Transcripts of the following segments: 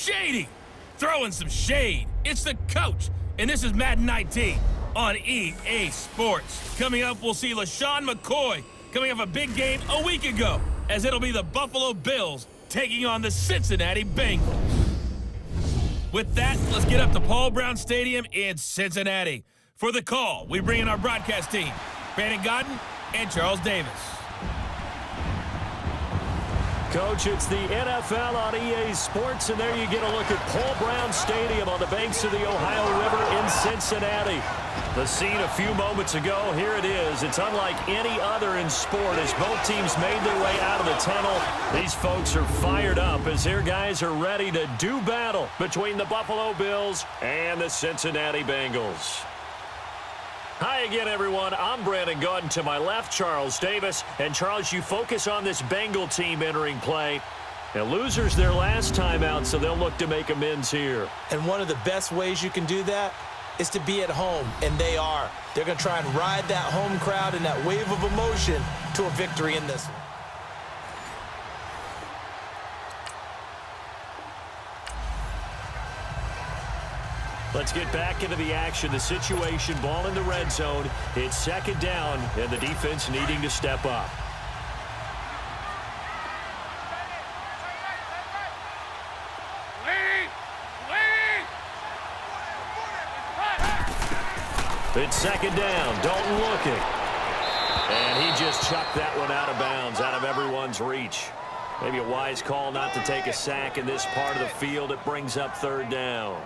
shady. Throwing some shade. It's the coach, and this is Madden 19 on EA Sports. Coming up, we'll see LaShawn McCoy coming off a big game a week ago, as it'll be the Buffalo Bills taking on the Cincinnati Bengals. With that, let's get up to Paul Brown Stadium in Cincinnati. For the call, we bring in our broadcast team, Brandon Godden and Charles Davis. Coach, it's the NFL on EA Sports, and there you get a look at Paul Brown Stadium on the banks of the Ohio River in Cincinnati. The scene a few moments ago, here it is. It's unlike any other in sport as both teams made their way out of the tunnel. These folks are fired up as their guys are ready to do battle between the Buffalo Bills and the Cincinnati Bengals. Hi again, everyone. I'm Brandon Godden. To my left, Charles Davis. And, Charles, you focus on this Bengal team entering play. Now, losers their last time out, so they'll look to make amends here. And one of the best ways you can do that is to be at home, and they are. They're going to try and ride that home crowd and that wave of emotion to a victory in this one. Let's get back into the action. The situation, ball in the red zone. It's second down, and the defense needing to step up. It's second down. Dalton looking. And he just chucked that one out of bounds, out of everyone's reach. Maybe a wise call not to take a sack in this part of the field. It brings up third down.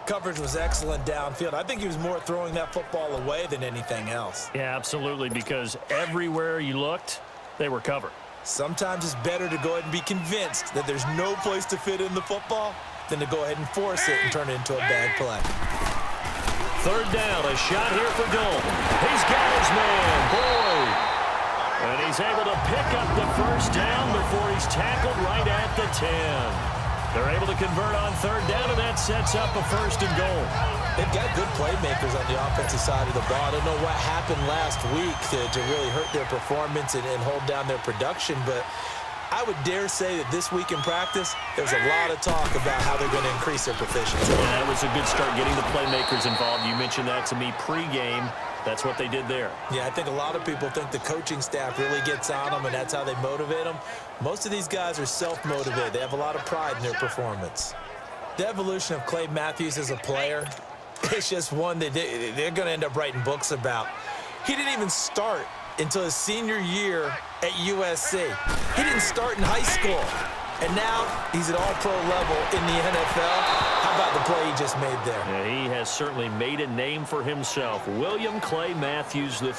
Coverage was excellent downfield. I think he was more throwing that football away than anything else. Yeah, absolutely, because everywhere you looked, they were covered. Sometimes it's better to go ahead and be convinced that there's no place to fit in the football than to go ahead and force it and turn it into a bad play. Third down, a shot here for Dalton. He's got his man, Boyd. And he's able to pick up the first down before he's tackled right at the 10. They're able to convert on third down, and that sets up a first and goal. They've got good playmakers on the offensive side of the ball. I don't know what happened last week to really hurt their performance and hold down their production, but I would dare say that this week in practice, there's a lot of talk about how they're going to increase their proficiency. Yeah, that was a good start getting the playmakers involved. You mentioned that to me pregame. That's what they did there. Yeah, I think a lot of people think the coaching staff really gets on them, and that's how they motivate them. Most of these guys are self-motivated. They have a lot of pride in their performance. The evolution of Clay Matthews as a player, it's just one that they're going to end up writing books about. He didn't even start until his senior year at USC. He didn't start in high school. And now he's at all-pro level in the NFL. How about the play he just made there? Yeah, he has certainly made a name for himself. William Clay Matthews III.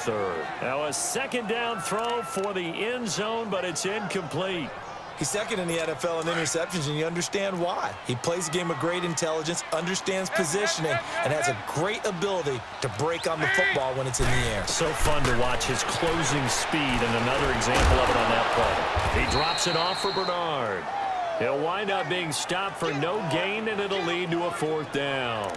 Now a second down throw for the end zone, but it's incomplete. He's second in the NFL in interceptions, and you understand why. He plays a game of great intelligence, understands positioning, and has a great ability to break on the football when it's in the air. So fun to watch his closing speed, and another example of it on that play. He drops it off for Bernard. He'll wind up being stopped for no gain, and it'll lead to a fourth down.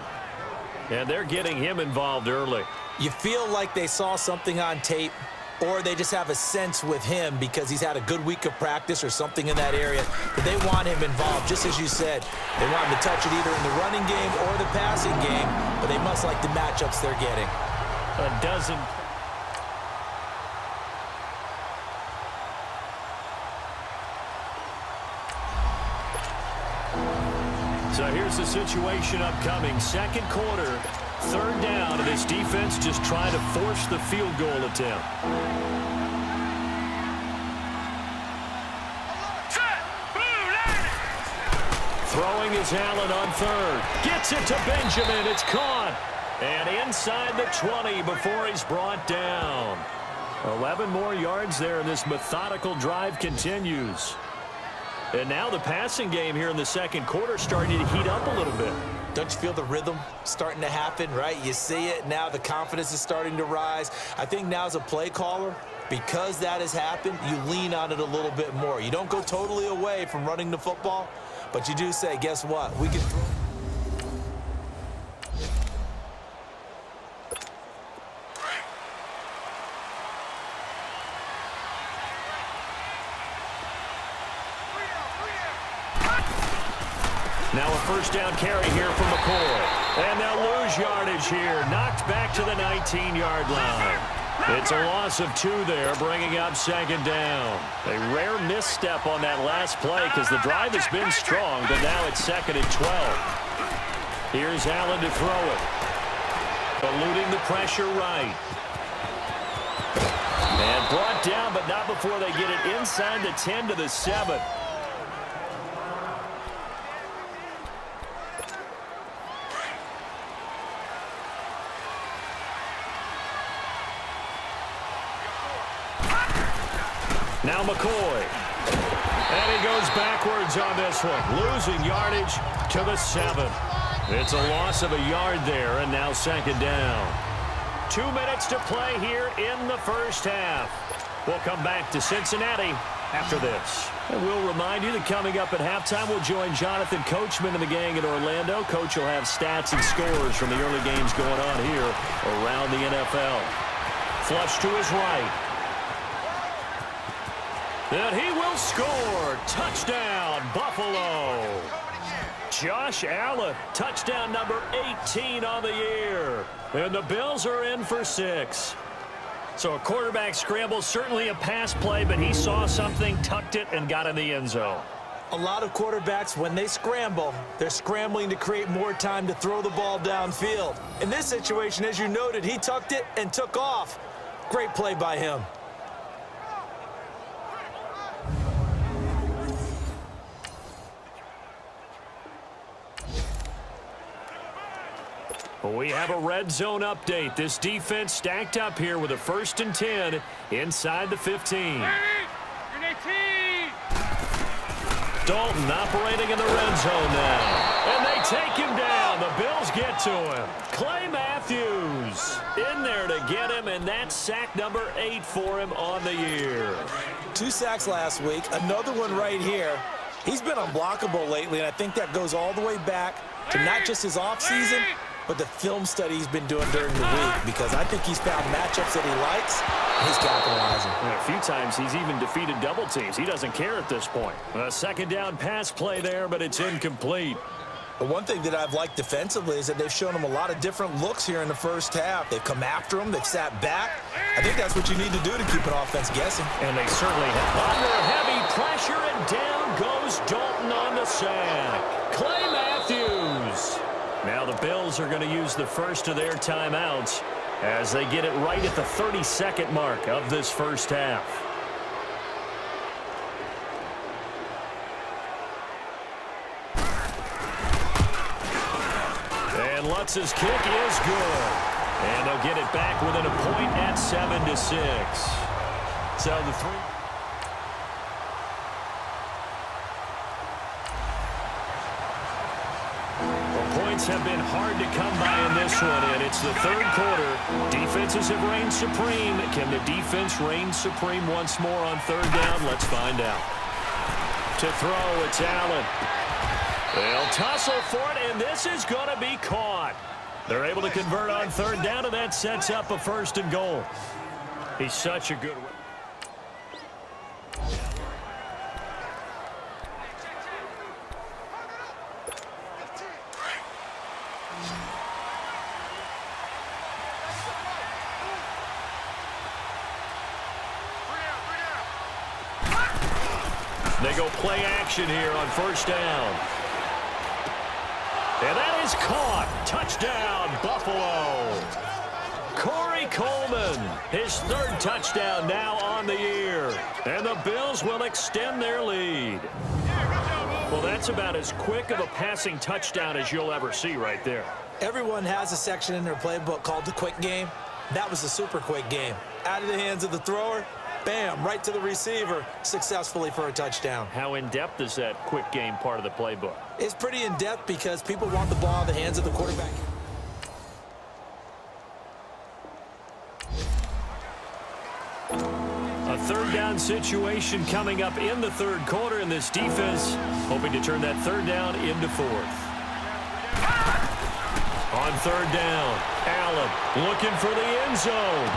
And they're getting him involved early. You feel like they saw something on tape, or they just have a sense with him because he's had a good week of practice or something in that area, but they want him involved, just as you said. They want him to touch it either in the running game or the passing game, but they must like the matchups they're getting. A dozen. So here's the situation upcoming. Second quarter. Third down, and this defense just trying to force the field goal attempt. Throwing is Allen on third. Gets it to Benjamin. It's caught. And inside the 20 before he's brought down. 11 more yards there, and this methodical drive continues. And now the passing game here in the second quarter starting to heat up a little bit. Don't you feel the rhythm starting to happen, right? You see it. Now the confidence is starting to rise. I think now as a play caller, because that has happened, you lean on it a little bit more. You don't go totally away from running the football, but you do say, guess what? We can throw. Now a first down carry here from McCoy. And they'll lose yardage here. Knocked back to the 19-yard line. It's a loss of 2 there, bringing up second down. A rare misstep on that last play because the drive has been strong, but now it's second and 12. Here's Allen to throw it. Eluding the pressure right. And brought down, but not before they get it inside the 10 to the 7. Now McCoy. And he goes backwards on this one, losing yardage to the 7. It's a loss of a yard there, and now second down. 2 minutes to play here in the first half. We'll come back to Cincinnati after this. And we'll remind you that coming up at halftime, we'll join Jonathan Coachman and the gang in Orlando. Coach will have stats and scores from the early games going on here around the NFL. Flush to his right. And he will score. Touchdown, Buffalo. Josh Allen, touchdown number 18 on the year. And the Bills are in for 6. So a quarterback scramble, certainly a pass play, but he saw something, tucked it, and got in the end zone. A lot of quarterbacks, when they scramble, they're scrambling to create more time to throw the ball downfield. In this situation, as you noted, he tucked it and took off. Great play by him. We have a red zone update. This defense stacked up here with a 1st and 10 inside the 15. Dalton operating in the red zone now. And they take him down. The Bills get to him. Clay Matthews in there to get him, and that's sack number 8 for him on the year. 2 sacks last week, another one right here. He's been unblockable lately, and I think that goes all the way back to not just his offseason, but the film study he's been doing during the week, because I think he's found matchups that he likes, and he's capitalizing. And a few times he's even defeated double teams. He doesn't care at this point. A second down pass play there, but it's incomplete. The one thing that I've liked defensively is that they've shown him a lot of different looks here in the first half. They've come after him. They've sat back. I think that's what you need to do to keep an offense guessing. And they certainly have. Under heavy pressure, and down goes Dalton on the sack. Clay Matthews. Now the Bills are going to use the first of their timeouts as they get it right at the 32nd mark of this first half. And Lutz's kick is good. And they'll get it back within a point at 7-6. So the 3... have been hard to come by in this one, and it's the 3rd quarter. Defenses have reigned supreme. Can the defense reign supreme once more on 3rd down? Let's find out. To throw, it's Allen. They'll tussle for it, and this is going to be caught. They're able to convert on 3rd down, and that sets up a 1st and goal. He's such a good... They go play action here on 1st down. And that is caught. Touchdown, Buffalo. Corey Coleman, his 3rd touchdown now on the year. And the Bills will extend their lead. Well, that's about as quick of a passing touchdown as you'll ever see right there. Everyone has a section in their playbook called the quick game. That was a super quick game. Out of the hands of the thrower, bam, right to the receiver, successfully for a touchdown. How in-depth is that quick game part of the playbook? It's pretty in-depth because people want the ball in the hands of the quarterback. A 3rd down situation coming up in the 3rd quarter, and this defense hoping to turn that 3rd down into 4th. On 3rd down, Allen looking for the end zone.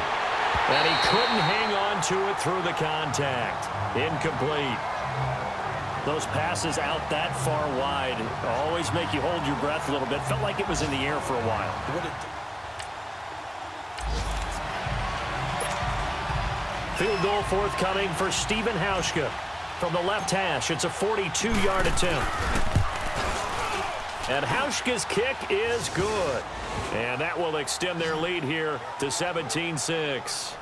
And he couldn't hang on to it through the contact. Incomplete. Those passes out that far wide always make you hold your breath a little bit. Felt like it was in the air for a while. Field goal forthcoming for Stephen Hauschka. From the left hash, it's a 42-yard attempt. And Hauschka's kick is good. And that will extend their lead here to 17-6.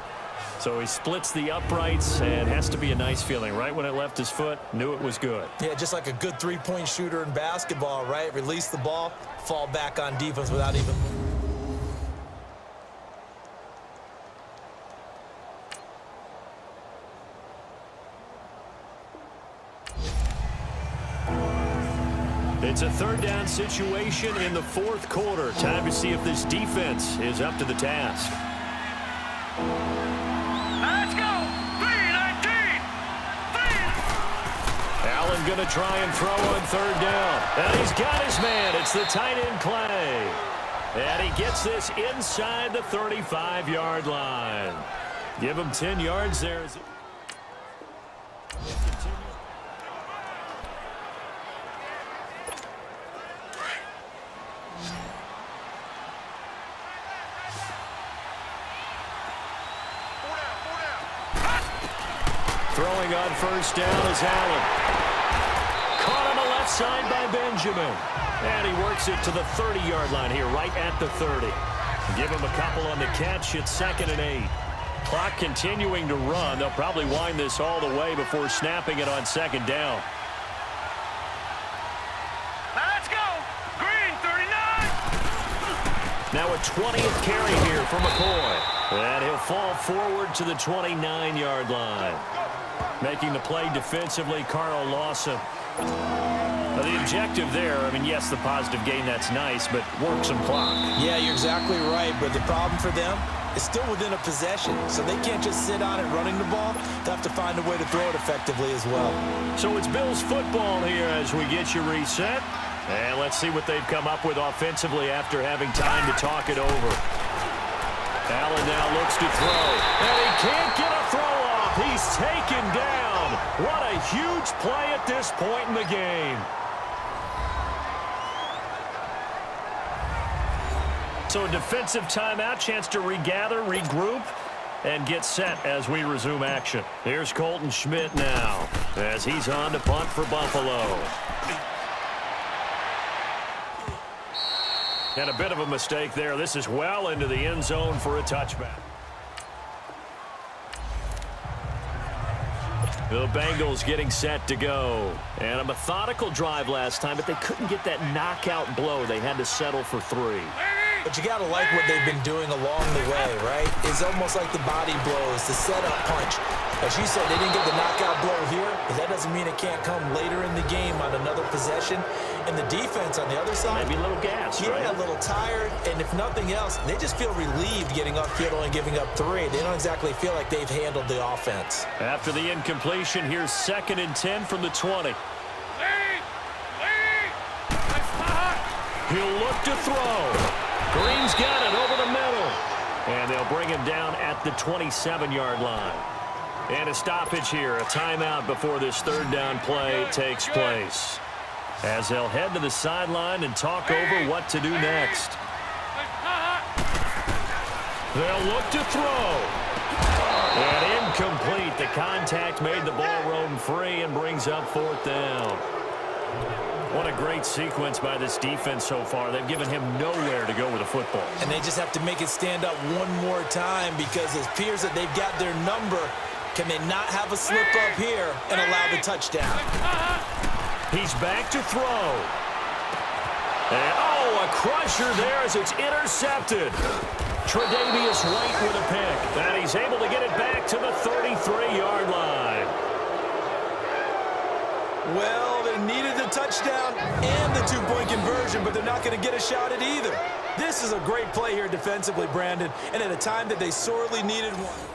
So he splits the uprights, and has to be a nice feeling. Right when it left his foot, knew it was good. Yeah, just like a good three-point shooter in basketball, right? Release the ball, fall back on defense without even... It's a third down situation in the fourth quarter. Time to see if this defense is up to the task. Let's go! 3-19! Allen going to try and throw on third down. And he's got his man. It's the tight end Clay. And he gets this inside the 35-yard line. Give him 10 yards there. Throwing on first down is Allen. Caught on the left side by Benjamin. And he works it to the 30-yard line here, right at the 30. Give him a couple on the catch. It's 2nd and 8. Clock continuing to run. They'll probably wind this all the way before snapping it on 2nd down. Let's go! Green, 39! Now a 20th carry here for McCoy. And he'll fall forward to the 29-yard line. Making the play defensively, Carl Lawson. Now the objective there, I mean, yes, the positive gain, that's nice, but work some clock. Yeah, you're exactly right, but the problem for them is still within a possession, so they can't just sit on it running the ball. They have to find a way to throw it effectively as well. So it's Bills football here as we get you reset. And let's see what they've come up with offensively after having time to talk it over. Allen now looks to throw, and he can't get a throw off. He's taken down. What a huge play at this point in the game. So a defensive timeout, chance to regather, regroup, and get set as we resume action. Here's Colton Schmidt now as he's on to punt for Buffalo. And a bit of a mistake there. This is well into the end zone for a touchback. The Bengals getting set to go. And a methodical drive last time, but they couldn't get that knockout blow. They had to settle for 3. But you got to like what they've been doing along the way, right? It's almost like the body blows, the setup punch. As you said, they didn't get the knockout blow here, but that doesn't mean it can't come later in the game on another possession. And the defense on the other side, maybe a little gas, yeah, right? A little tired. And if nothing else, they just feel relieved getting upfield and giving up 3. They don't exactly feel like they've handled the offense. After the incompletion, here's 2nd and 10 from the 20. He'll look to throw. Green's got it over the middle. And they'll bring him down at the 27-yard line. And a stoppage here, a timeout before this third down play takes place. As they'll head to the sideline and talk over what to do next. They'll look to throw. And incomplete. The contact made the ball roam free and brings up 4th down. What a great sequence by this defense so far. They've given him nowhere to go with the football. And they just have to make it stand up one more time because it appears that they've got their number. Can they not have a slip up here and allow the touchdown? He's back to throw. And, oh, a crusher there as it's intercepted. Tre'Davious White with a pick. And he's able to get it back to the 33-yard line. Well, they needed the touchdown and the 2-point conversion, but they're not going to get a shot at either. This is a great play here defensively, Brandon, and at a time that they sorely needed one.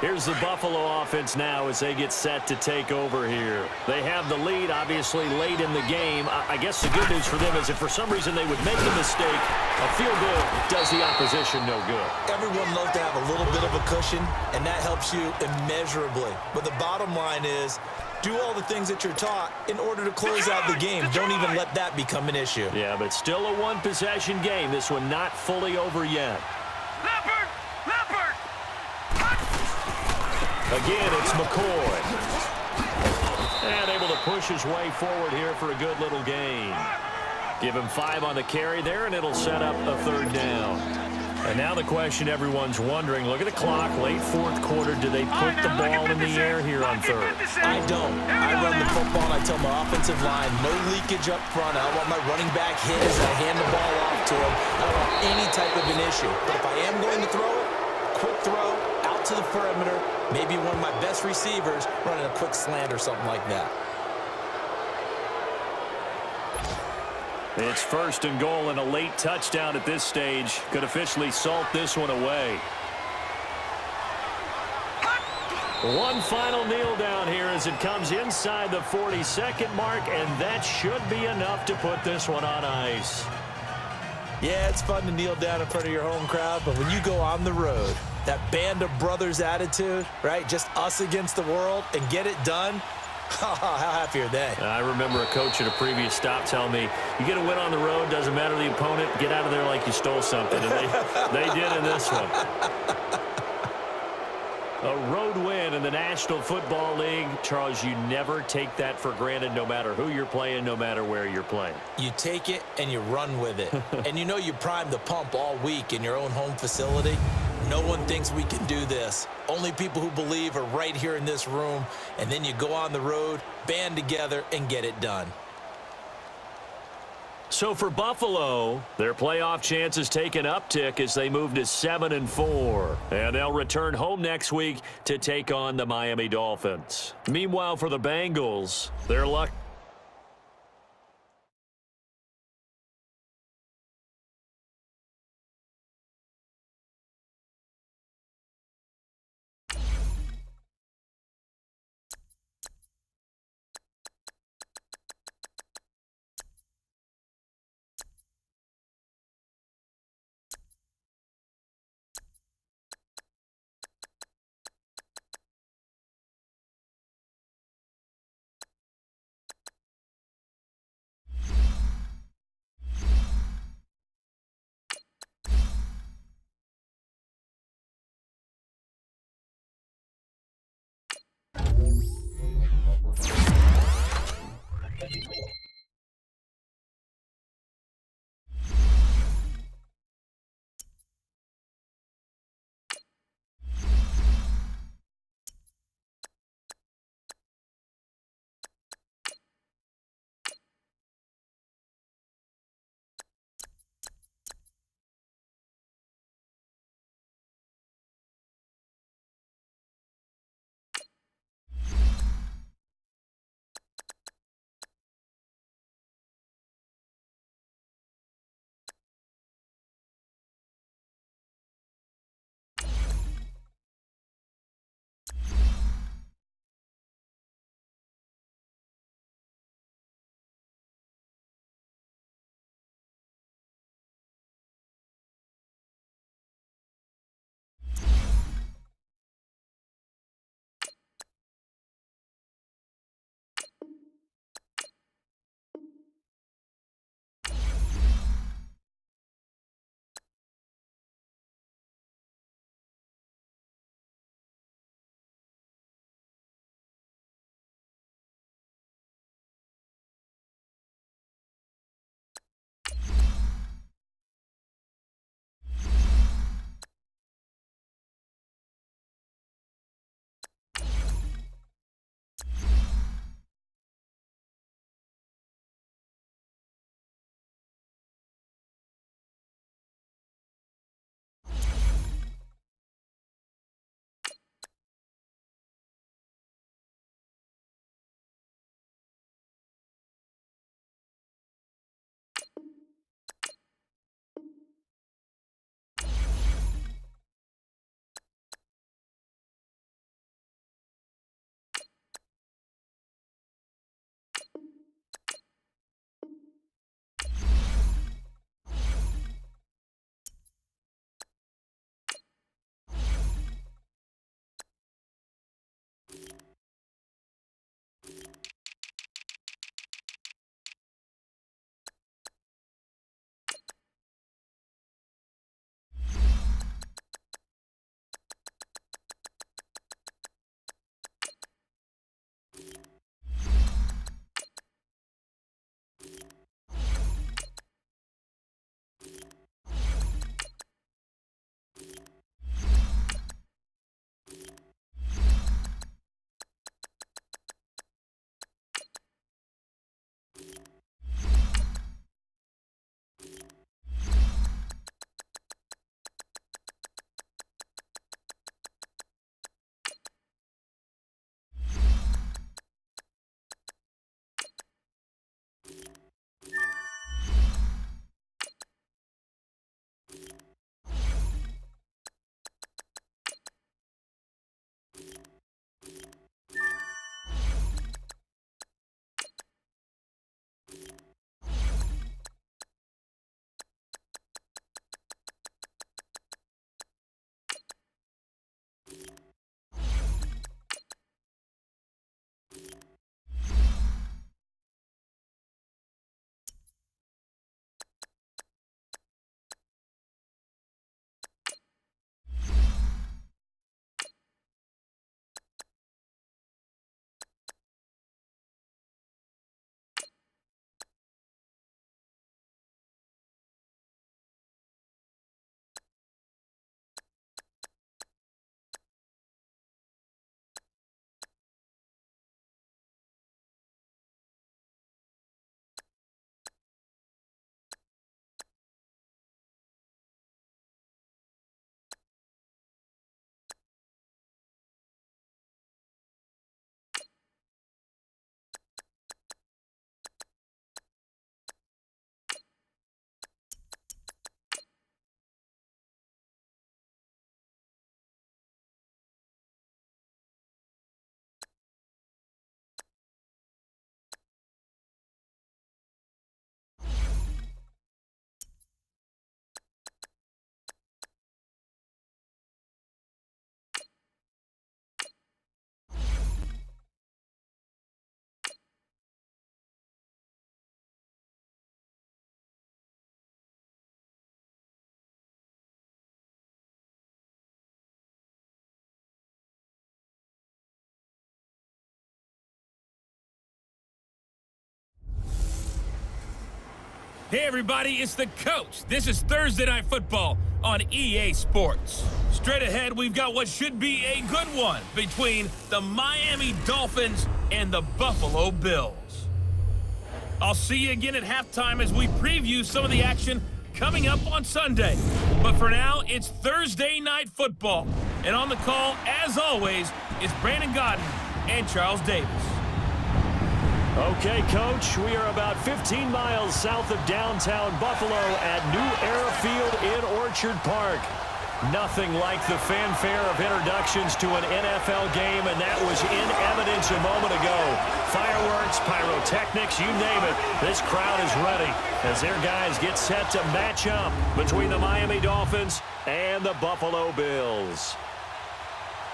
Here's the Buffalo offense now as they get set to take over here. They have the lead, obviously, late in the game. I guess the good news for them is if for some reason they would make a mistake, a field goal does the opposition no good. Everyone loves to have a little bit of a cushion, and that helps you immeasurably. But the bottom line is, do all the things that you're taught in order to close out the game. Don't even let that become an issue. Yeah, but still a one-possession game. This one not fully over yet. Leopard! Leopard! Again, it's McCoy. And able to push his way forward here for a good little gain. Give him 5 on the carry there, and it'll set up a 3rd down. And now the question everyone's wondering, look at the clock, late 4th quarter, do they put the ball in the air here on 3rd? I don't. I run the football, and I tell my offensive line, no leakage up front. I don't want my running back hit as I hand the ball off to him. I don't want any type of an issue. But if I am going to throw it, quick throw, out to the perimeter, maybe one of my best receivers running a quick slant or something like that. It's 1st and goal, and a late touchdown at this stage could officially salt this one away. One final kneel down here as it comes inside the 42nd mark, and that should be enough to put this one on ice. Yeah, it's fun to kneel down in front of your home crowd, but when you go on the road, that band of brothers attitude, right? Just us against the world and get it done. How happy are they? I remember a coach at a previous stop telling me, you get a win on the road, doesn't matter the opponent, get out of there like you stole something. And they did in this one. A road win in the National Football League. Charles, you never take that for granted no matter who you're playing, no matter where you're playing. You take it and you run with it. And you know you primed the pump all week in your own home facility. No one thinks we can do this. Only people who believe are right here in this room. And then you go on the road, band together, and get it done. So for Buffalo, their playoff chances take an uptick as they move to 7-4. And they'll return home next week to take on the Miami Dolphins. Meanwhile, for the Bengals, their luck Hey everybody, it's the coach. This is Thursday Night Football on EA Sports. Straight ahead, we've got what should be a good one between the Miami Dolphins and the Buffalo Bills. I'll see you again at halftime as we preview some of the action coming up on Sunday. But for now, it's Thursday Night Football. And on the call, as always, is Brandon Godden and Charles Davis. Okay, Coach, we are about 15 miles south of downtown Buffalo at New Era Field in Orchard Park. Nothing like the fanfare of introductions to an NFL game, and that was in evidence a moment ago. Fireworks, pyrotechnics, you name it, this crowd is ready as their guys get set to match up between the Miami Dolphins and the Buffalo Bills.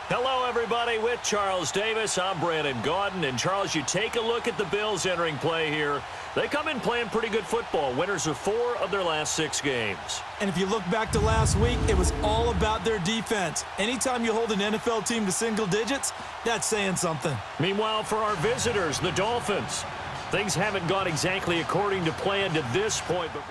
Hello, everybody. With Charles Davis, I'm Brandon Gaudin. And, Charles, you take a look at the Bills entering play here. They come in playing pretty good football. Winners of 4 of their last 6 games. And if you look back to last week, it was all about their defense. Anytime you hold an NFL team to single digits, that's saying something. Meanwhile, for our visitors, the Dolphins, things haven't gone exactly according to plan to this point. But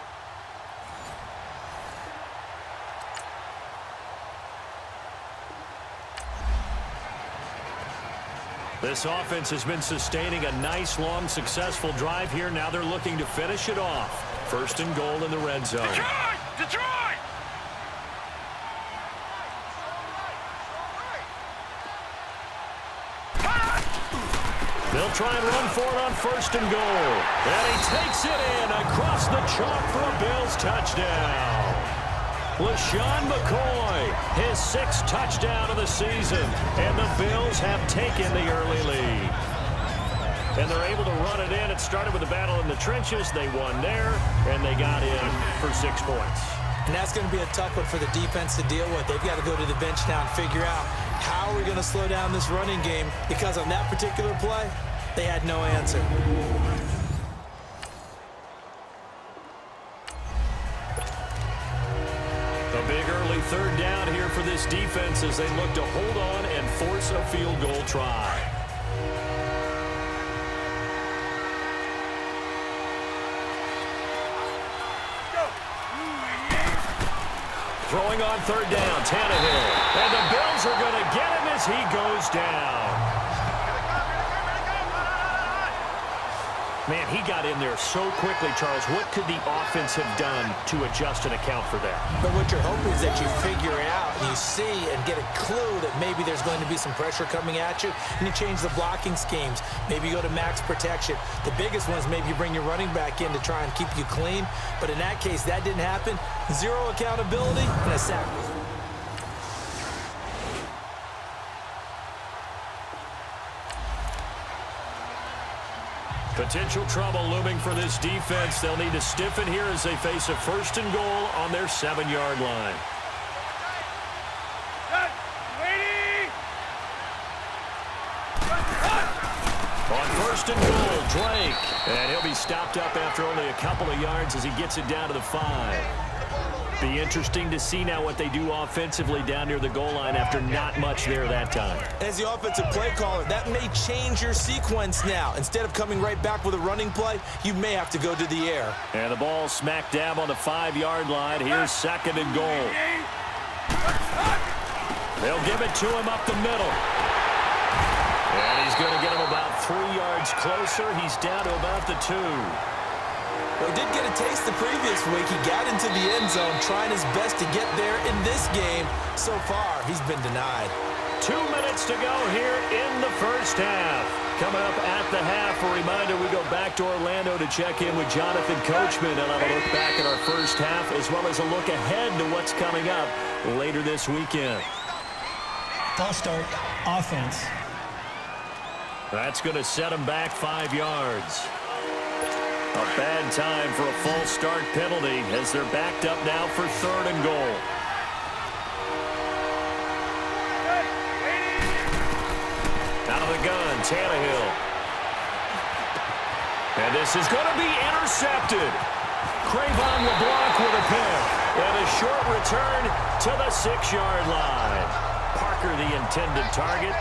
this offense has been sustaining a nice, long, successful drive here. Now they're looking to finish it off. 1st and goal in the red zone. Detroit! Detroit! They'll try and run for it on 1st and goal. And he takes it in across the chalk for a Bills touchdown. LaShawn McCoy, his 6th touchdown of the season, and the Bills have taken the early lead. And they're able to run it in. It started with a battle in the trenches. They won there, and they got in for 6 points. And that's going to be a tough one for the defense to deal with. They've got to go to the bench now and figure out how are we going to slow down this running game, because on that particular play, they had no answer. A big early 3rd down here for this defense as they look to hold on and force a field goal try. Throwing on 3rd down, Tannehill. And the Bills are going to get him as he goes down. Man, he got in there so quickly, Charles. What could the offense have done to adjust and account for that? But what you're hoping is that you figure out and you see and get a clue that maybe there's going to be some pressure coming at you, and you change the blocking schemes. Maybe you go to max protection. The biggest one is maybe you bring your running back in to try and keep you clean. But in that case, that didn't happen. 0 accountability and a sack. Potential trouble looming for this defense. They'll need to stiffen here as they face a 1st and goal on their 7-yard line. On 1st and goal, Drake. And he'll be stopped up after only a couple of yards as he gets it down to the 5. Be interesting to see now what they do offensively down near the goal line after not much there that time. As the offensive play caller, that may change your sequence now. Instead of coming right back with a running play, you may have to go to the air. And the ball smack dab on the 5-yard line. Here's 2nd and goal. They'll give it to him up the middle. And he's going to get him about 3 yards closer. He's down to about the 2. Well, he did get a taste the previous week. He got into the end zone, trying his best to get there in this game. So far, he's been denied. 2 minutes to go here in the 1st half. Coming up at the half, a reminder, we go back to Orlando to check in with Jonathan Coachman and have a look back at our 1st half, as well as a look ahead to what's coming up later this weekend. False start, offense. That's going to set him back 5 yards. A bad time for a false start penalty as they're backed up now for 3rd and goal. Out of the gun, Tannehill. And this is going to be intercepted. Crayvon LeBlanc with a pick. And a short return to the 6-yard line. Parker the intended target.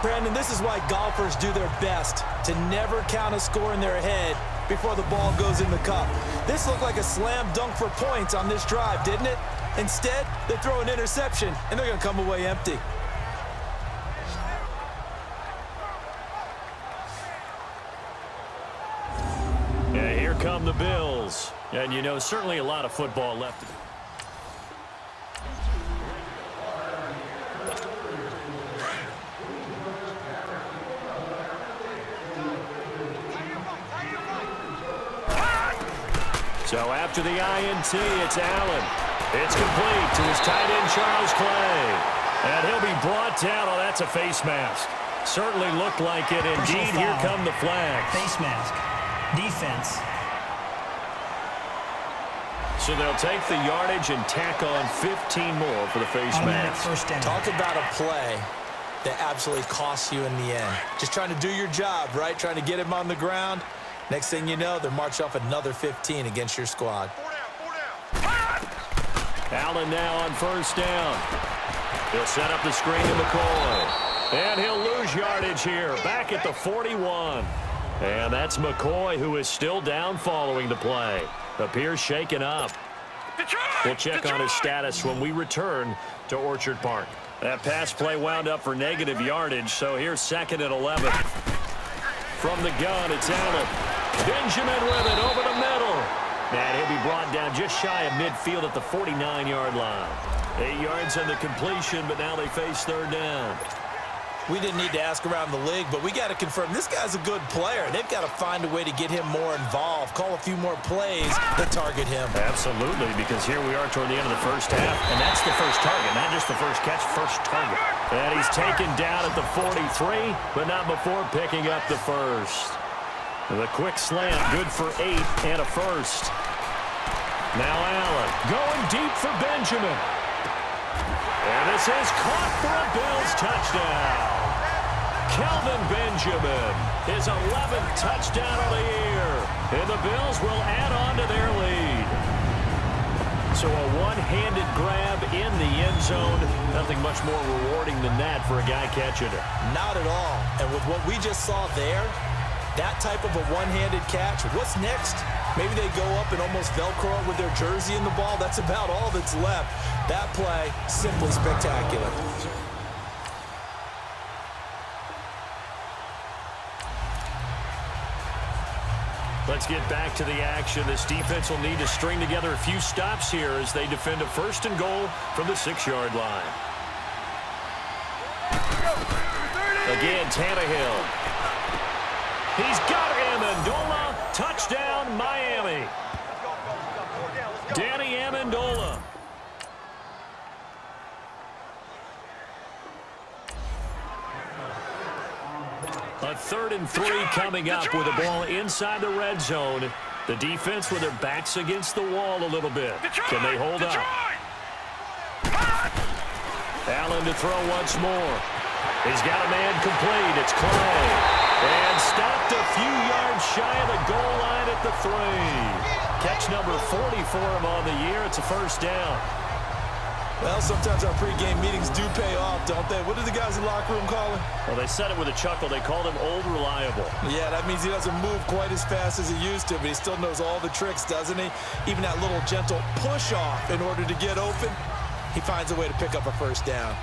Brandon, this is why golfers do their best to never count a score in their head before the ball goes in the cup. This looked like a slam dunk for points on this drive, didn't it? Instead, they throw an interception, and they're going to come away empty. Yeah, here come the Bills. And, you know, certainly a lot of football left. So after the INT, it's Allen. It's complete to his tight end, Charles Clay. And he'll be brought down. Oh, that's a face mask. Certainly looked like it. Indeed, here come the flags. Face mask. Defense. So they'll take the yardage and tack on 15 more for the face Automatic mask. first down. Talk about a play that absolutely costs you in the end. Just trying to do your job, right? Trying to get him on the ground. Next thing you know, they're march off another 15 against your squad. Allen now on first down. He'll set up the screen to McCoy. And he'll lose yardage here, back at the 41. And that's McCoy, who is still down following the play. Appears shaken up. We'll check on his status when we return to Orchard Park. That pass play wound up for negative yardage, so here's 2nd and 11. From the gun, it's Allen. Benjamin with it over the middle. And he'll be brought down just shy of midfield at the 49-yard line. 8 yards on the completion, but now they face 3rd down. We didn't need to ask around the league, but we got to confirm this guy's a good player. They've got to find a way to get him more involved, call a few more plays that target him. Absolutely, because here we are toward the end of the first half, and that's the first target, not just the first catch, first target. And he's taken down at the 43, but not before picking up the first. The quick slant, good for 8 and a first. Now Allen going deep for Benjamin. And this is caught for a Bills touchdown. Kelvin Benjamin, his 11th touchdown of the year. And the Bills will add on to their lead. So a one-handed grab in the end zone. Nothing much more rewarding than that for a guy catching it. Not at all. And with what we just saw there, that type of a one-handed catch, what's next? Maybe they go up and almost Velcro it with their jersey in the ball. That's about all that's left. That play, simply spectacular. Let's get back to the action. This defense will need to string together a few stops here as they defend a 1st and goal from the 6-yard line. Again, Tannehill. He's got Amendola. Touchdown, Miami. Danny Amendola. A 3rd and 3 coming up with the ball inside the red zone. The defense with their backs against the wall a little bit. Can they hold up? Allen to throw once more. He's got a man complete. It's Clay. And stopped a few yards shy of the goal line at the 3. Catch number 40 for him on the year. It's a 1st down. Well, sometimes our pregame meetings do pay off, don't they? What did the guys in the locker room call him? Well, they said it with a chuckle. They called him Old Reliable. Yeah, that means he doesn't move quite as fast as he used to, but he still knows all the tricks, doesn't he? Even that little gentle push-off in order to get open, he finds a way to pick up a 1st down.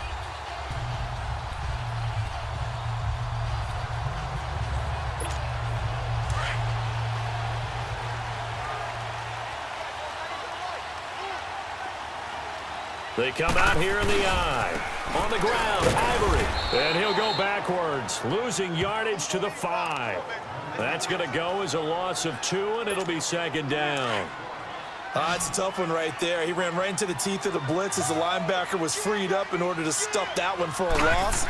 They come out here in the eye. On the ground, Ivory. And he'll go backwards, losing yardage to the 5. That's going to go as a loss of 2, and it'll be 2nd down. It's a tough one right there. He ran right into the teeth of the blitz as the linebacker was freed up in order to stuff that one for a loss.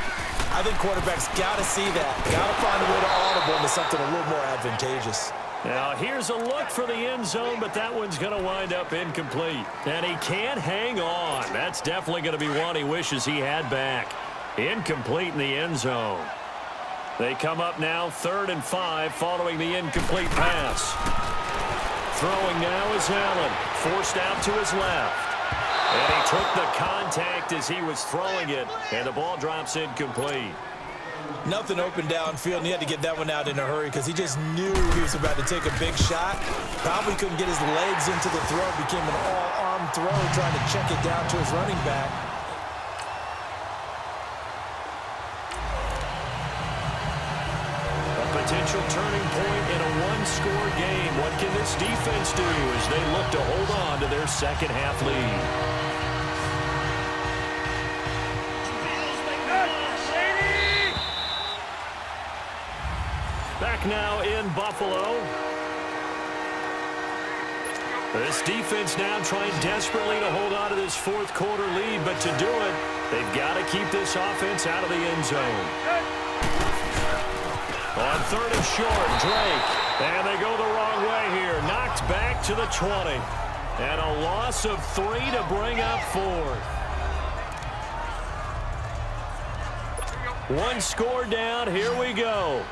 I think quarterbacks got to see that. Got to find a way to audible into something a little more advantageous. Now, here's a look for the end zone, but that one's going to wind up incomplete. And he can't hang on. That's definitely going to be one he wishes he had back. Incomplete in the end zone. They come up now 3rd and 5 following the incomplete pass. Throwing now is Allen, forced out to his left. And he took the contact as he was throwing it, and the ball drops incomplete. Nothing open downfield, and he had to get that one out in a hurry because he just knew he was about to take a big shot. Probably couldn't get his legs into the throw. Became an all-arm throw trying to check it down to his running back. A potential turning point in a one-score game. What can this defense do as they look to hold on to their second-half lead? Back now in Buffalo. This defense now trying desperately to hold on to this fourth quarter lead, but to do it, they've got to keep this offense out of the end zone. On third and short, Drake. And they go the wrong way here. Knocked back to the 20. And a loss of 3 to bring up fourth. One score down. Here we go.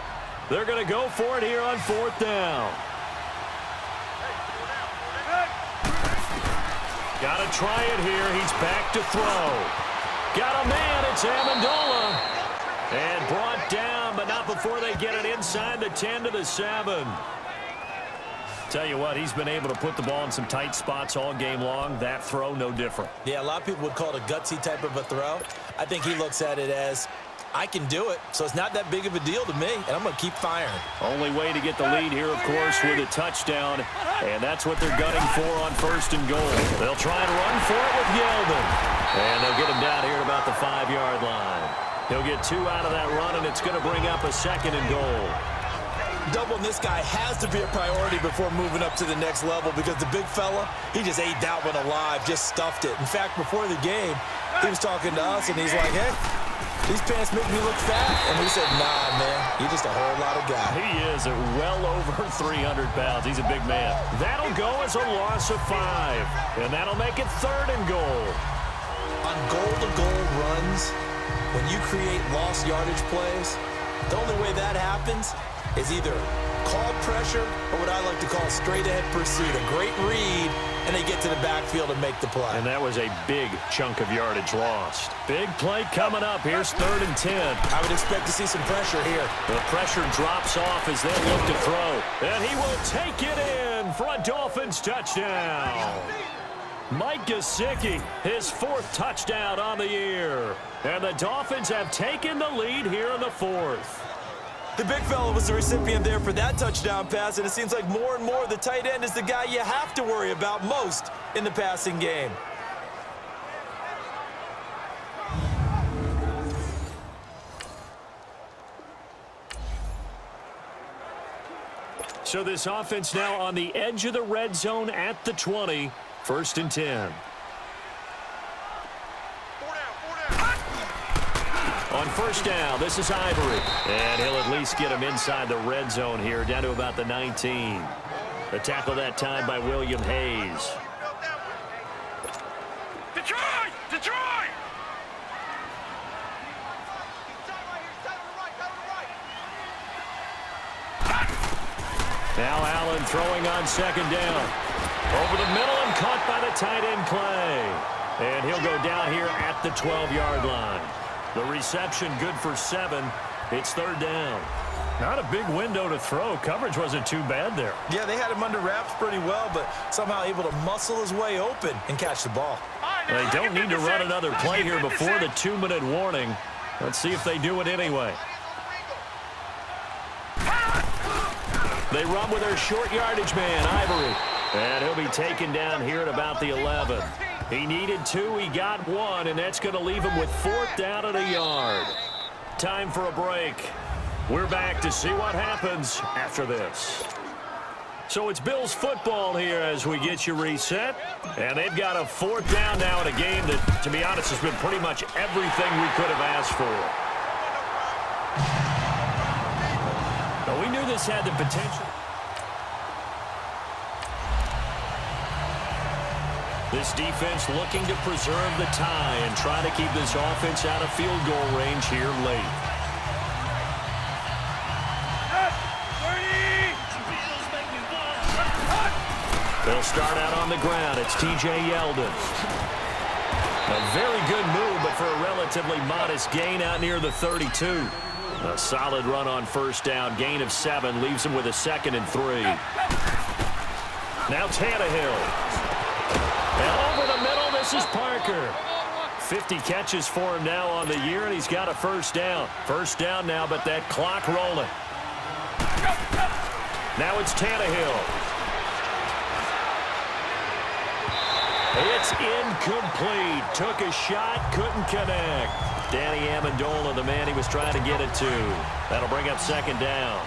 They're going to go for it here on fourth down. Got to try it here. He's back to throw. Got a man. It's Amendola. And brought down, but not before they get it inside the 10 to the 7. Tell you what, he's been able to put the ball in some tight spots all game long. That throw, no different. Yeah, a lot of people would call it a gutsy type of a throw. I think he looks at it as, I can do it, so it's not that big of a deal to me, and I'm going to keep firing. Only way to get the lead here, of course, with a touchdown, and that's what they're gunning for on first and goal. They'll try and run for it with Yeldon, and they'll get him down here at about the 5-yard line. He'll get 2 out of that run, and it's going to bring up a second and goal. Doubling this guy has to be a priority before moving up to the next level because the big fella, he just ate that one alive, just stuffed it. In fact, before the game, he was talking to us, and he's like, hey, these pants make me look fat. And we said, nah, man, you're just a whole lot of guy. He is at well over 300 pounds. He's a big man. That'll go as a loss of 5, and that'll make it third and goal. On goal-to-goal runs, when you create lost yardage plays, the only way that happens is either called pressure or what I like to call straight-ahead pursuit. A great read, and they get to the backfield and make the play. And that was a big chunk of yardage lost. Big play coming up. Here's third and 10. I would expect to see some pressure here. The pressure drops off as they look to throw. And he will take it in for a Dolphins touchdown. Mike Gesicki, his 4th touchdown on the year. And the Dolphins have taken the lead here in the 4th. The big fella was the recipient there for that touchdown pass, and it seems like more and more the tight end is the guy you have to worry about most in the passing game. So this offense now on the edge of the red zone at the 20. First and 10. On first down, this is Ivory. And he'll at least get him inside the red zone here, down to about the 19. The tackle that time by William Hayes. Detroit! Detroit! Now Allen throwing on second down. Over the middle and caught by the tight end play. And he'll go down here at the 12-yard line. The reception good for 7. It's third down. Not a big window to throw. Coverage wasn't too bad there. Yeah, they had him under wraps pretty well, but somehow able to muscle his way open and catch the ball. They don't need to run another play here before the 2-minute warning. Let's see if they do it anyway. They run with their short yardage man, Ivory. And he'll be taken down here at about the 11. He needed 2, he got 1, and that's going to leave him with 4th down at a yard. Time for a break. We're back to see what happens after this. So it's Bills football here as we get you reset. And they've got a 4th down now in a game that, to be honest, has been pretty much everything we could have asked for. But we knew this had the potential. This defense looking to preserve the tie and try to keep this offense out of field goal range here late. They'll start out on the ground. It's T.J. Yeldon. A very good move, but for a relatively modest gain out near the 32. A solid run on first down. Gain of 7 leaves him with a 2nd and 3. Now Tannehill. And over the middle, this is Parker. 50 catches for him now on the year, and he's got a first down. First down now, but that clock rolling. Now it's Tannehill. It's incomplete. Took a shot, couldn't connect. Danny Amendola, the man he was trying to get it to. That'll bring up 2nd down.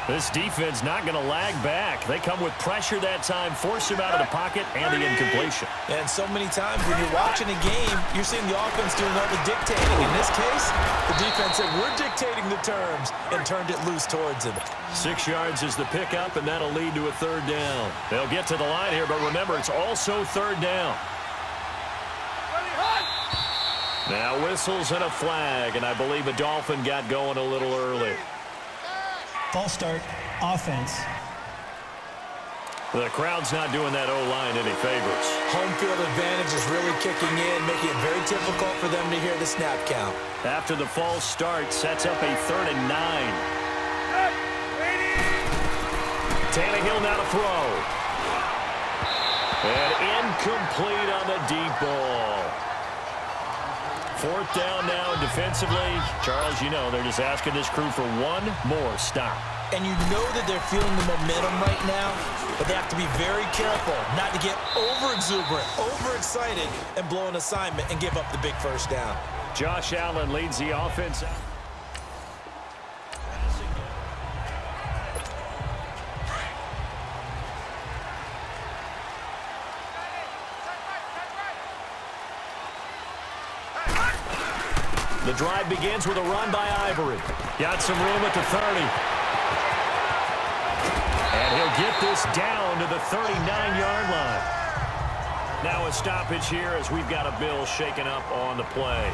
This defense not going to lag back. They come with pressure that time, force him out of the pocket, and the incompletion. And so many times when you're watching a game, you're seeing the offense doing all the dictating. In this case, the defense said, we're dictating the terms, and turned it loose towards him. 6 yards is the pickup, and that'll lead to a 3rd down. They'll get to the line here, but remember, it's also 3rd down. Now whistles and a flag, and I believe a Dolphin got going a little early. False start, offense. The crowd's not doing that O-line any favors. Home field advantage is really kicking in, making it very difficult for them to hear the snap count. After the false start, sets up a 3rd and 9. Tannehill now to throw. And incomplete on the deep ball. 4th down now defensively. Charles, you know, they're just asking this crew for one more stop. And you know that they're feeling the momentum right now, but they have to be very careful not to get over-exuberant, overexcited, and blow an assignment and give up the big first down. Josh Allen leads the offense. The drive begins with a run by Ivory. Got some room at the 30. And he'll get this down to the 39-yard line. Now a stoppage here as we've got a Bill shaken up on the play.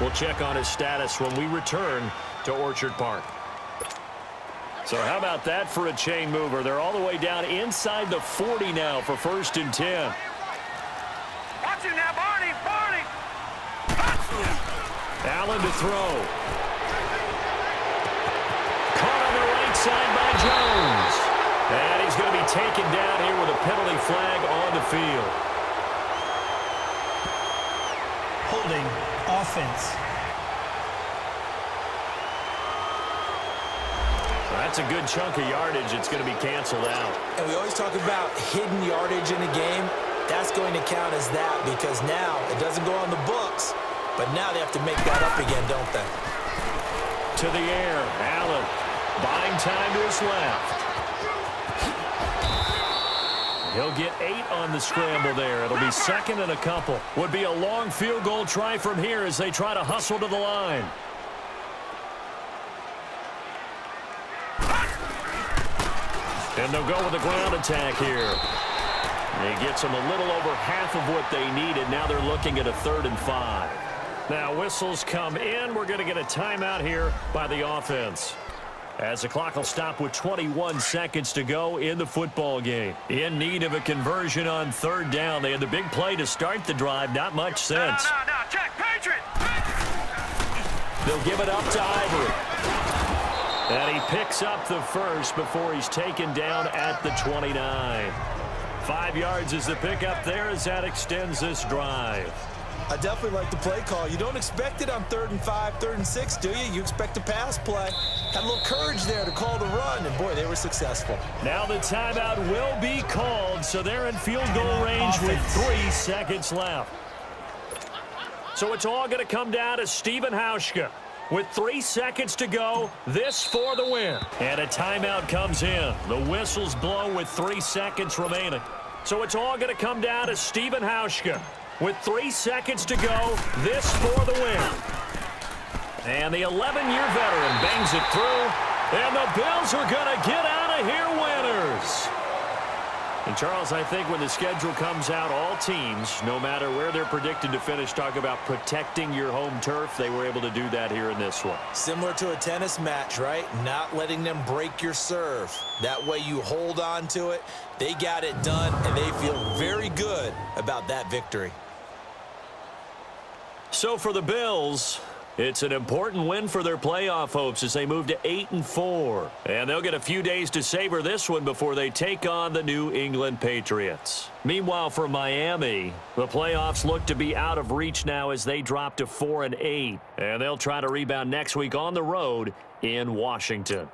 We'll check on his status when we return to Orchard Park. So how about that for a chain mover? They're all the way down inside the 40 now for 1st and 10. Watch him now, Barney! Barney! Allen to throw. Caught on the right side by Jones. And he's going to be taken down here with a penalty flag on the field. Holding, offense. That's a good chunk of yardage. It's going to be canceled out. And we always talk about hidden yardage in a game. That's going to count as that because now it doesn't go on the books, but now they have to make that up again, don't they? To the air, Allen buying time to his left. He'll get 8 on the scramble there. It'll be 2nd and a couple. Would be a long field goal try from here as they try to hustle to the line. And they'll go with a ground attack here. And he gets them a little over half of what they needed. Now they're looking at a 3rd and 5. Now whistles come in. We're going to get a timeout here by the offense. As the clock will stop with 21 seconds to go in the football game. In need of a conversion on 3rd down. They had the big play to start the drive. Not much sense. No, check, Patriot! They'll give it up to Ivory. And he picks up the first before he's taken down at the 29. 5 yards is the pickup there as that extends this drive. I definitely like the play call. You don't expect it on 3rd and 5, 3rd and 6, do you? You expect a pass play. Had a little courage there to call the run, and boy, they were successful. Now the timeout will be called, so they're in field goal range with 3 seconds left. So it's all going to come down to Stephen Hauschka. With 3 seconds to go, this for the win. And a timeout comes in. The whistles blow with 3 seconds remaining. So it's all going to come down to Stephen Hauschka. With 3 seconds to go, this for the win. And the 11-year veteran bangs it through. And the Bills are going to get out of here winners. And, Charles, I think when the schedule comes out, all teams, no matter where they're predicted to finish, talk about protecting your home turf. They were able to do that here in this one. Similar to a tennis match, right? Not letting them break your serve. That way you hold on to it. They got it done, and they feel very good about that victory. So for the Bills, It's an important win for their playoff hopes as they move to 8-4. And they'll get a few days to savor this one before they take on the New England Patriots. Meanwhile, for Miami, the playoffs look to be out of reach now as they drop to 4-8. And they'll try to rebound next week on the road in Washington.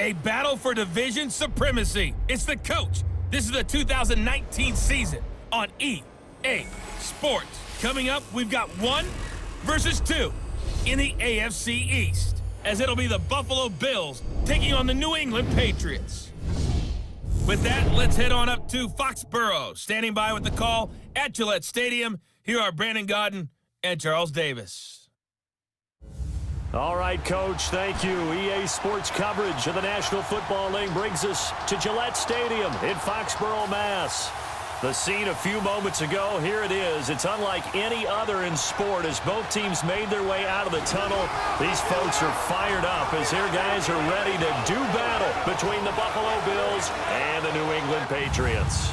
A battle for division supremacy. It's the coach. This is the 2019 season on EA Sports. Coming up, we've got 1 versus 2 in the AFC East, as it'll be the Buffalo Bills taking on the New England Patriots. With that, let's head on up to Foxborough. Standing by with the call at Gillette Stadium, here are Brandon Gaudin and Charles Davis. All right, Coach, thank you. EA Sports coverage of the National Football League brings us to Gillette Stadium in Foxborough, Mass. The scene a few moments ago, here it is. It's unlike any other in sport as both teams made their way out of the tunnel. These folks are fired up as their guys are ready to do battle between the Buffalo Bills and the New England Patriots.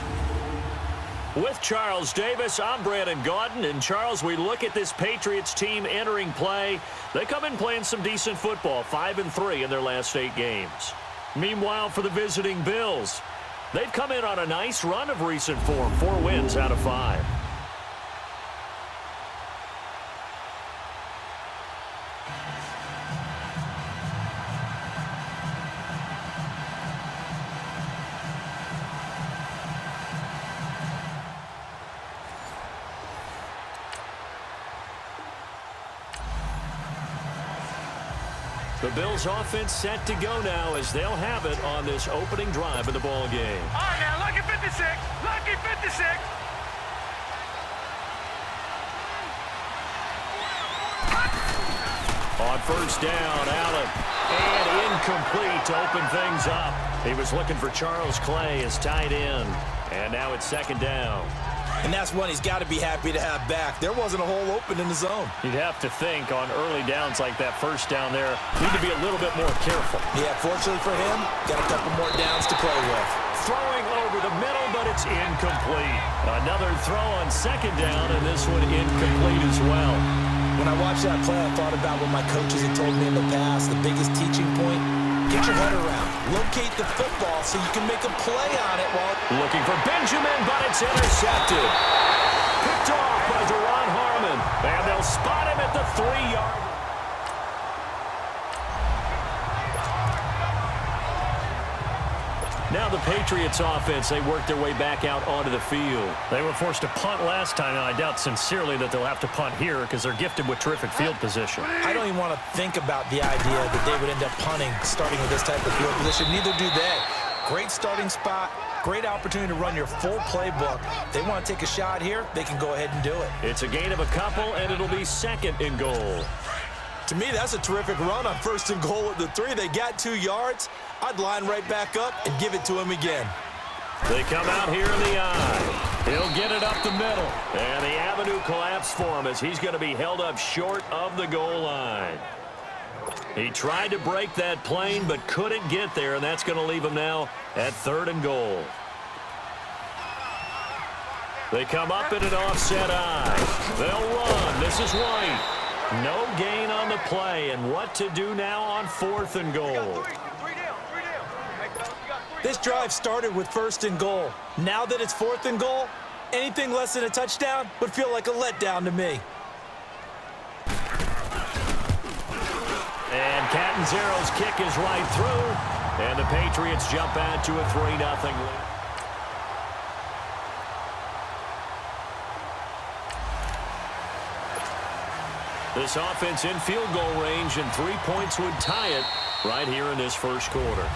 With Charles Davis, I'm Brandon Gaudin. And Charles, we look at this Patriots team entering play. They come in playing some decent football, 5-3 in their last 8 games. Meanwhile, for the visiting Bills, they've come in on a nice run of recent form, 4 wins out of 5. The Bills offense set to go now as they'll have it on this opening drive of the ball game. All right, now, lucky 56. Lucky 56. On first down, Allen. And incomplete to open things up. He was looking for Charles Clay as tight end. And now it's second down. And that's one he's got to be happy to have back. There wasn't a hole open in the zone. You'd have to think on early downs like that first down there, need to be a little bit more careful. Yeah, fortunately for him, got a couple more downs to play with. Throwing over the middle, but it's incomplete. Another throw on second down, and this one incomplete as well. When I watched that play, I thought about what my coaches had told me in the past. The biggest teaching point, get your head around. Locate the football so you can make a play on it while... Looking for Benjamin, but it's intercepted. Picked off by Deron Harmon. And they'll spot him at the 3-yard line. Now the Patriots offense, they worked their way back out onto the field. They were forced to punt last time, and I doubt sincerely that they'll have to punt here because they're gifted with terrific field position. I don't even want to think about the idea that they would end up punting starting with this type of field position. Neither do they. Great starting spot, great opportunity to run your full playbook. They want to take a shot here, they can go ahead and do it. It's a gain of a couple, and it'll be second and goal. To me, that's a terrific run on first and goal at the 3. They got 2 yards. I'd line right back up and give it to him again. They come out here in the eye. He'll get it up the middle. And the avenue collapsed for him as he's going to be held up short of the goal line. He tried to break that plane but couldn't get there, and that's going to leave him now at 3rd and goal. They come up in an offset eye. They'll run. This is White. No gain on the play, and what to do now on 4th and goal. This drive started with 1st and goal. Now that it's 4th and goal, anything less than a touchdown would feel like a letdown to me. And Catanzaro's kick is right through, and the Patriots jump out to a 3-0 lead. This offense in field goal range, and 3 points would tie it right here in this first quarter.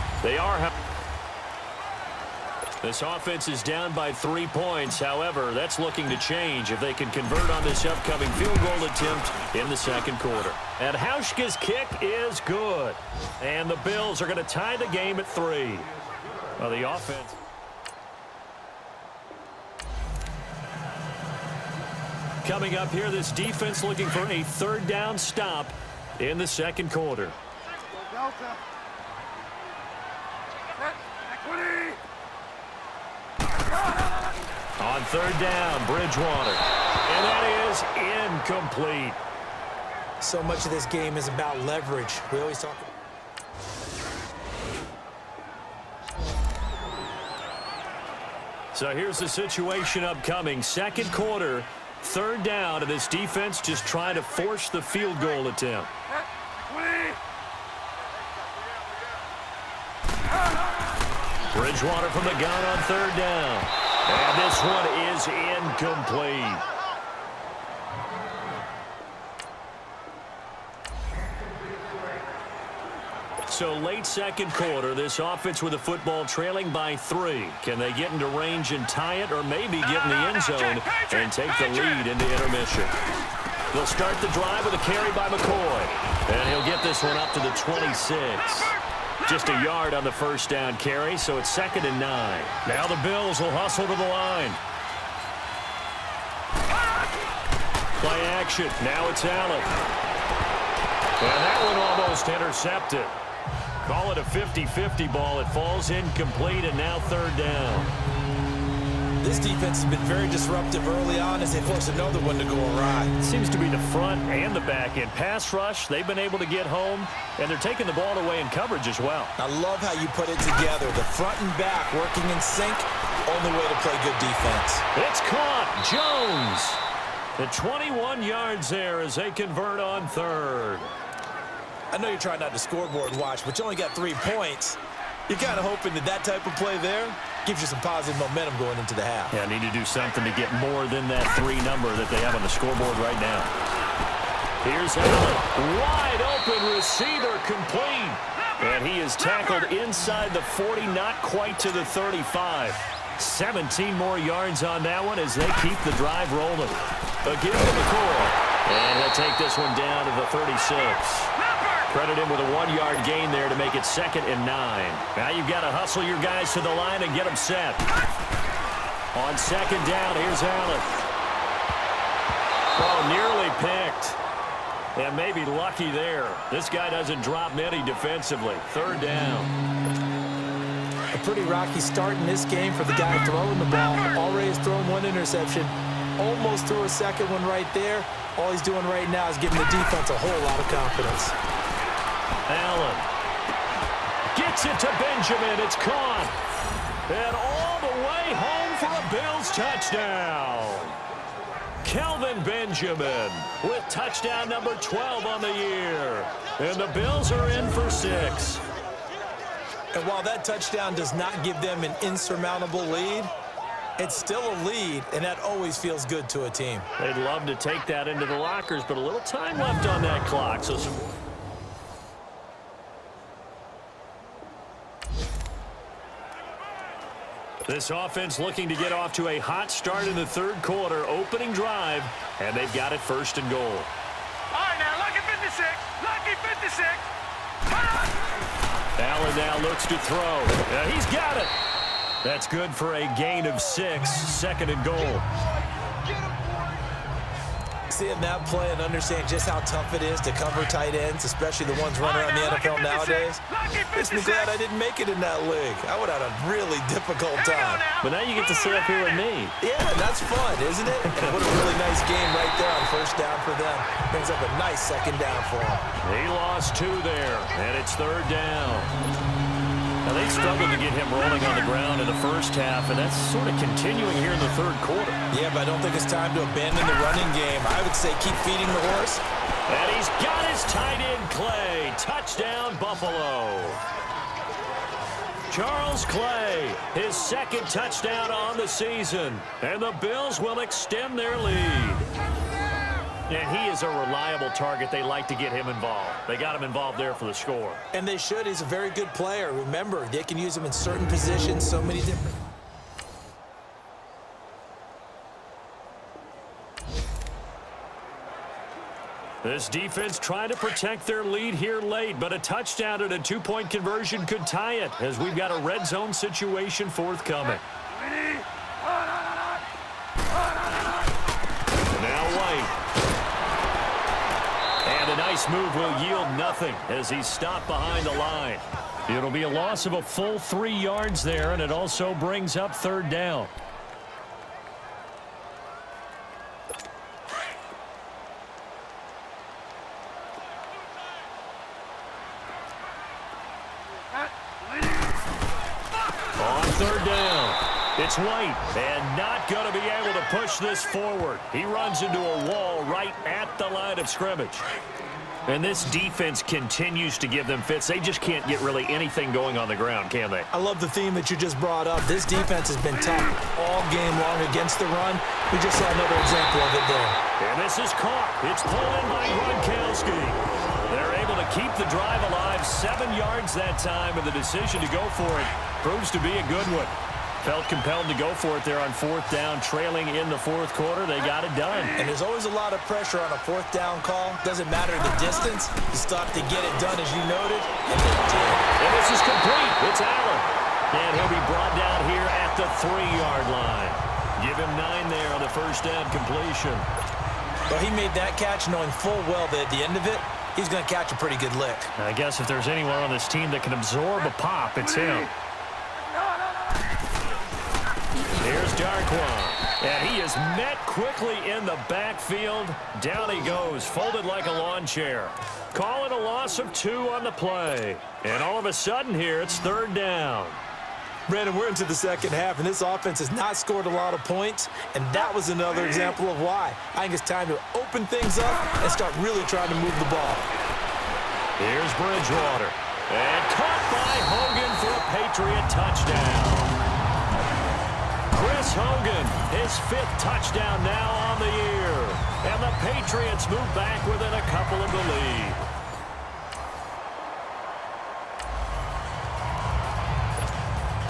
This offense is down by 3 points. However, that's looking to change if they can convert on this upcoming field goal attempt in the second quarter. And Hauschka's kick is good. And the Bills are going to tie the game at 3. Well, the offense... Coming up here, this defense looking for a 3rd down stop in the second quarter. Delta. Equity. On 3rd down, Bridgewater. And that is incomplete. So much of this game is about leverage. We always talk about... So here's the situation upcoming. Second quarter, 3rd down, and this defense just trying to force the field goal attempt. Bridgewater from the gun on third down. And this one is incomplete. So late second quarter, this offense with the football trailing by 3. Can they get into range and tie it, or maybe get in the end zone and take the lead into intermission? They'll start the drive with a carry by McCoy. And he'll get this one up to the 26. Just a yard on the first down carry, so it's 2nd and 9. Now the Bills will hustle to the line. Play action. Now it's Allen. And that one almost intercepted. Call it a 50-50 ball. It falls incomplete, and now 3rd down. This defense has been very disruptive early on as they force another one to go awry. Seems to be the front and the back end. Pass rush, they've been able to get home, and they're taking the ball away in coverage as well. I love how you put it together. The front and back working in sync, only way to play good defense. It's caught. Jones. The 21 yards there as they convert on 3rd. I know you're trying not to scoreboard watch, but you only got 3 points. You're kind of hoping that type of play there gives you some positive momentum going into the half. Yeah, need to do something to get more than that 3 number that they have on the scoreboard right now. Here's Allen. Wide open receiver complete. And he is tackled inside the 40, not quite to the 35. 17 more yards on that one as they keep the drive rolling. Again to McCoy. And he'll take this one down to the 36. Credit him with a 1-yard gain there to make it 2nd and 9. Now you've got to hustle your guys to the line and get them set. On 2nd down, here's Allen. Oh, nearly picked. And maybe lucky there. This guy doesn't drop many defensively. 3rd down. A pretty rocky start in this game for the guy throwing the ball. Already has thrown 1 interception. Almost threw a 2nd one right there. All he's doing right now is giving the defense a whole lot of confidence. Allen gets it to Benjamin. It's caught. And all the way home for a Bills touchdown. Kelvin Benjamin with touchdown number 12 on the year. And the Bills are in for 6. And while that touchdown does not give them an insurmountable lead, it's still a lead, and that always feels good to a team. They'd love to take that into the lockers, but a little time left on that clock. So this offense looking to get off to a hot start in the 3rd quarter, opening drive, and they've got it 1st and goal. All right, now, lucky 56. Lucky 56. Allen now looks to throw. Yeah, he's got it. That's good for a gain of 6, 2nd and goal. Seeing that play and understand just how tough it is to cover tight ends, especially the ones running around the NFL nowadays, makes me glad I didn't make it in that league. I would have had a really difficult time. But now you get to sit up here with me. Yeah, that's fun, isn't it? And what a really nice game right there on 1st down for them. Brings up a nice 2nd down for them. He lost 2 there, and it's 3rd down. Now, they struggled to get him rolling on the ground in the 1st half, and that's sort of continuing here in the 3rd quarter. Yeah, but I don't think it's time to abandon the running game. I would say keep feeding the horse. And he's got his tight end, Clay. Touchdown, Buffalo. Charles Clay, his 2nd touchdown on the season. And the Bills will extend their lead. And he is a reliable target. They like to get him involved. They got him involved there for the score. And they should. He's a very good player. Remember, they can use him in certain positions, so many different. This defense trying to protect their lead here late, but a touchdown and a 2-point conversion could tie it as we've got a red zone situation forthcoming. Now White. And a nice move will yield nothing as he's stopped behind the line. It'll be a loss of a full 3 yards there, and it also brings up 3rd down. On 3rd down, it's White, and not going to be able to push this forward. He runs into a wall right at the line of scrimmage. And this defense continues to give them fits. They just can't get really anything going on the ground, can they? I love the theme that you just brought up. This defense has been tough all game long against the run. We just saw another example of it there. And this is caught. It's pulled in by Gronkowski. They're able to keep the drive alive. 7 yards that time, and the decision to go for it proves to be a good one. Felt compelled to go for it there on 4th down, trailing in the 4th quarter. They got it done. And there's always a lot of pressure on a 4th down call. Doesn't matter the distance. You still have to get it done, as you noted, and they did. And this is complete. It's Allen. And he'll be brought down here at the 3-yard line. Give him 9 there on the first down completion. Well, he made that catch knowing full well that at the end of it, he's going to catch a pretty good lick. I guess if there's anyone on this team that can absorb a pop, it's him. Here's Darkwan, and he is met quickly in the backfield. Down he goes, folded like a lawn chair. Call it a loss of 2 on the play. And all of a sudden here, it's 3rd down. Brandon, we're into the second half, and this offense has not scored a lot of points, and that was another example of why. I think it's time to open things up and start really trying to move the ball. Here's Bridgewater, and caught by Hogan for a Patriot touchdown. Chris Hogan, his 5th touchdown now on the year. And the Patriots move back within a couple of the lead.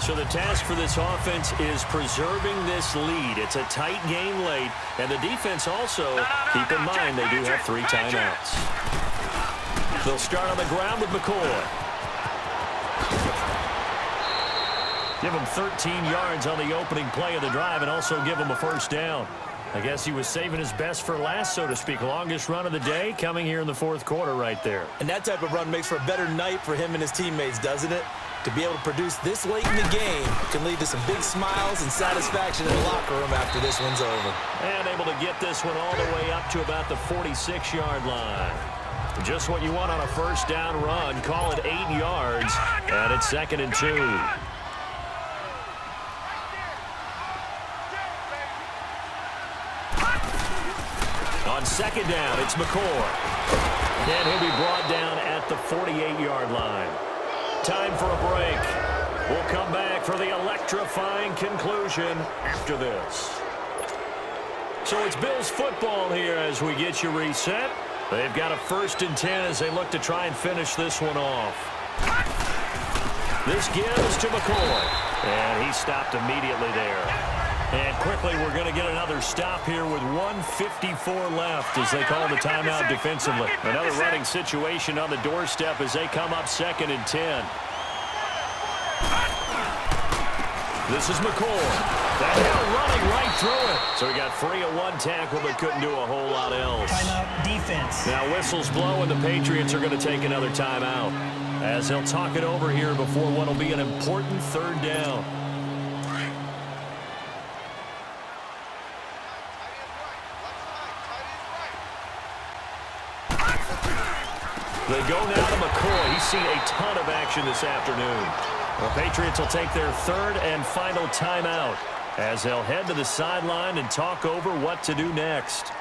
So the task for this offense is preserving this lead. It's a tight game late. And the defense also, keep in mind, they do have 3 timeouts. They'll start on the ground with McCoy. Give him 13 yards on the opening play of the drive and also give him a first down. I guess he was saving his best for last, so to speak. Longest run of the day coming here in the 4th quarter right there. And that type of run makes for a better night for him and his teammates, doesn't it? To be able to produce this late in the game can lead to some big smiles and satisfaction in the locker room after this one's over. And able to get this one all the way up to about the 46-yard line. Just what you want on a first down run. Call it 8 yards, and it's 2nd and 2. On 2nd down, it's McCoy. And he'll be brought down at the 48-yard line. Time for a break. We'll come back for the electrifying conclusion after this. So it's Bills football here as we get you reset. They've got a 1st and 10 as they look to try and finish this one off. This gives to McCoy. And he stopped immediately there. And quickly, we're going to get another stop here with 1:54 left as they call the timeout defensively. Another running situation on the doorstep as they come up 2nd and 10. This is McCoy. That hill running right through it. So he got free of 1 tackle but couldn't do a whole lot else. Timeout defense. Now whistles blow and the Patriots are going to take another timeout as they'll talk it over here before what will be an important 3rd down. They go now to McCoy. He's seen a ton of action this afternoon. The Patriots will take their 3rd and final timeout as they'll head to the sideline and talk over what to do next.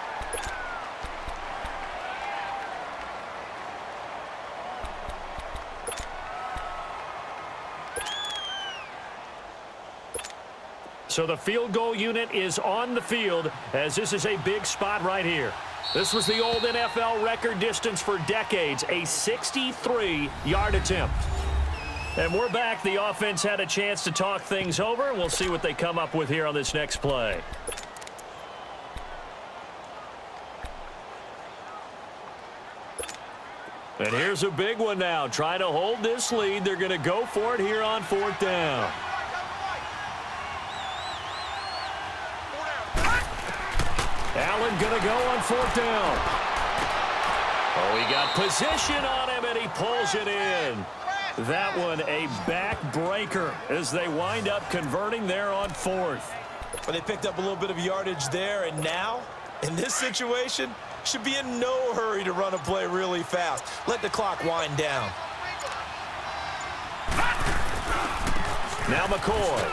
So the field goal unit is on the field as this is a big spot right here. This was the old NFL record distance for decades, a 63-yard attempt. And we're back. The offense had a chance to talk things over. We'll see what they come up with here on this next play. And here's a big one now. Trying to hold this lead. They're going to go for it here on 4th down. Allen going to go on 4th down. Oh, he got position on him, and he pulls it in. That one a backbreaker as they wind up converting there on 4th. But they picked up a little bit of yardage there, and now, in this situation, should be in no hurry to run a play really fast. Let the clock wind down. Now McCoy.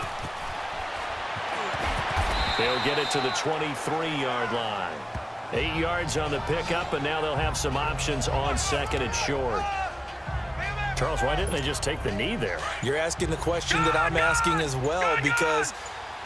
He'll get it to the 23-yard line. 8 yards on the pickup, and now they'll have some options on second and short. Charles, why didn't they just take the knee there? You're asking the question that I'm asking as well, because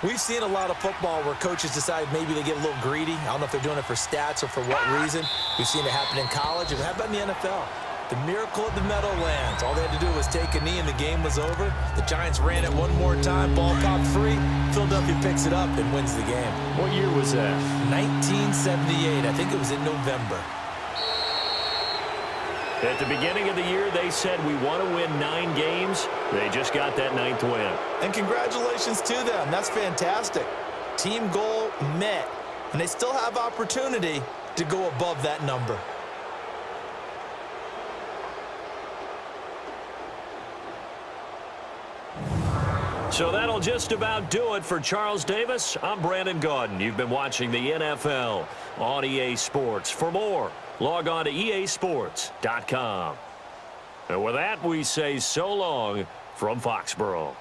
we've seen a lot of football where coaches decide maybe they get a little greedy. I don't know if they're doing it for stats or for what reason. We've seen it happen in college. And how about in the NFL? The miracle of the Meadowlands. All they had to do was take a knee and the game was over. The Giants ran it one more time. Ball popped free. Philadelphia picks it up and wins the game. What year was that? 1978. I think it was in November. At the beginning of the year, they said we want to win 9 games. They just got that 9th win. And congratulations to them. That's fantastic. Team goal met. And they still have opportunity to go above that number. So that'll just about do it for Charles Davis. I'm Brandon Gaudin. You've been watching the NFL on EA Sports. For more, log on to easports.com. And with that, we say so long from Foxborough.